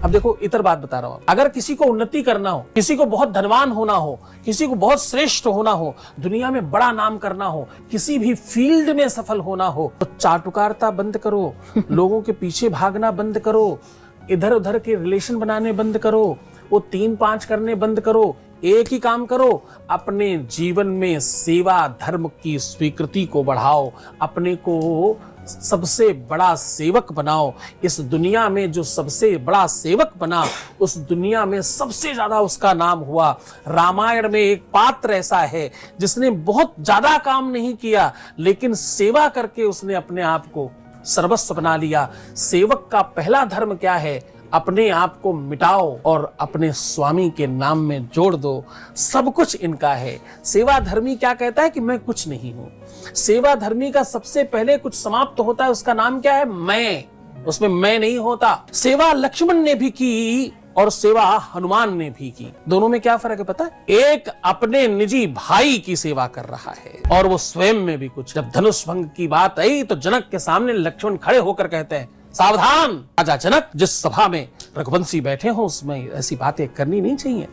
अब देखो इतर बात बता रहा हूं, अगर किसी को उन्नति करना हो, किसी को बहुत धनवान होना हो, किसी को बहुत श्रेष्ठ होना हो, दुनिया में बड़ा नाम करना हो, किसी भी फील्ड में सफल होना हो, तो चाटुकारिता बंद करो, लोगों के पीछे भागना बंद करो, इधर उधर के रिलेशन बनाने बंद करो, वो 3-5 करने बंद करो, एक ही काम करो, अपने जीवन में सेवा धर्म की स्वीकृति को बढ़ाओ, अपने को सबसे बड़ा सेवक बनाओ। इस दुनिया में जो सबसे बड़ा सेवक बना, उस दुनिया में सबसे ज्यादा उसका नाम हुआ। रामायण में एक पात्र ऐसा है जिसने बहुत ज्यादा काम नहीं किया, लेकिन सेवा करके उसने अपने आप को सर्वस्व बना लिया। सेवक का पहला धर्म क्या है? अपने आप को मिटाओ और अपने स्वामी के नाम में जोड़ दो। सब कुछ इनका है। सेवा धर्मी क्या कहता है कि मैं कुछ नहीं हूं। सेवा धर्मी का सबसे पहले कुछ समाप्त होता है, उसका नाम क्या है? मैं। उसमें मैं नहीं होता। सेवा लक्ष्मण ने भी की और सेवा हनुमान ने भी की। दोनों में क्या फर्क है पता है? एक अपने निजी भाई की सेवा कर रहा है और वो स्वयं में भी कुछ। जब धनुष भंग की बात आई तो जनक के सामने लक्ष्मण खड़े होकर कहते हैं, सावधान राजा जनक, जिस सभा में रघुवंशी बैठे हो उसमें ऐसी बातें करनी नहीं चाहिए।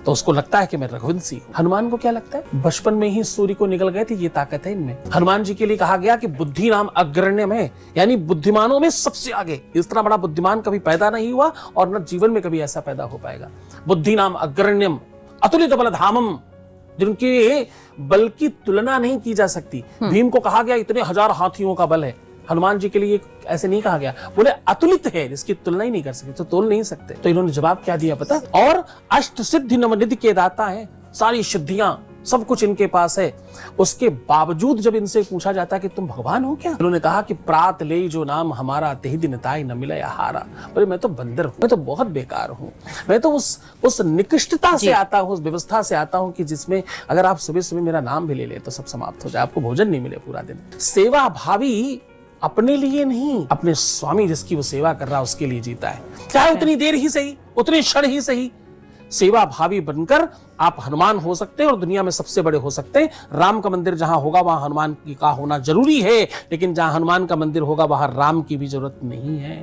तो उसको लगता है कि मैं रघुवंशी हूं। हनुमान को क्या लगता है? बचपन में ही सूर्य को निकल गए थे, ये ताकत है इनमें। हनुमान जी के लिए कहा गया कि बुद्धि नाम अग्रण्यम है, यानी बुद्धिमानों में सबसे आगे। इस तरह बड़ा बुद्धिमान कभी पैदा नहीं हुआ और न जीवन में कभी ऐसा पैदा हो पाएगा। बुद्धि नाम अग्रण्यम अतुलित बलधामम, जिनके बल की तुलना नहीं की जा सकती। भीम को कहा गया इतने 1000 हाथियों का बल है, हनुमान जी के लिए ऐसे नहीं कहा गया, बोले अतुलित है, इसकी तुलना ही नहीं कर सकते, तो तोल नहीं सकते। तो इन्होंने जवाब क्या दिया पता? और अष्ट सिद्धि नवनिधि के दाता है, सारी सिद्धियां सब कुछ इनके पास है। उसके बावजूद जब इनसे पूछा जाता है कि तुम भगवान हो क्या, उन्होंने कहा कि प्रात ले जो नाम हमारा तेहि दिन ताई न मिले आहारा। बोले मैं तो बंदर हूं, मैं तो बहुत बेकार हूं, मैं तो उस निकृष्टता से आता हूं, उस व्यवस्था से आता हूं कि जिसमें अगर आप सुबह सुबह मेरा नाम भी ले ले तो सब समाप्त हो जाए, आपको भोजन नहीं मिले पूरा दिन। सेवा भावी अपने लिए नहीं, अपने स्वामी जिसकी वो सेवा कर रहा है उसके लिए जीता है, चाहे उतनी देर ही सही, उतने क्षण ही सही। सेवा भावी बनकर आप हनुमान हो सकते हैं और दुनिया में सबसे बड़े हो सकते हैं। राम का मंदिर जहां होगा वहां हनुमान की का होना जरूरी है, लेकिन जहां हनुमान का मंदिर होगा वहां राम की भी जरूरत नहीं है।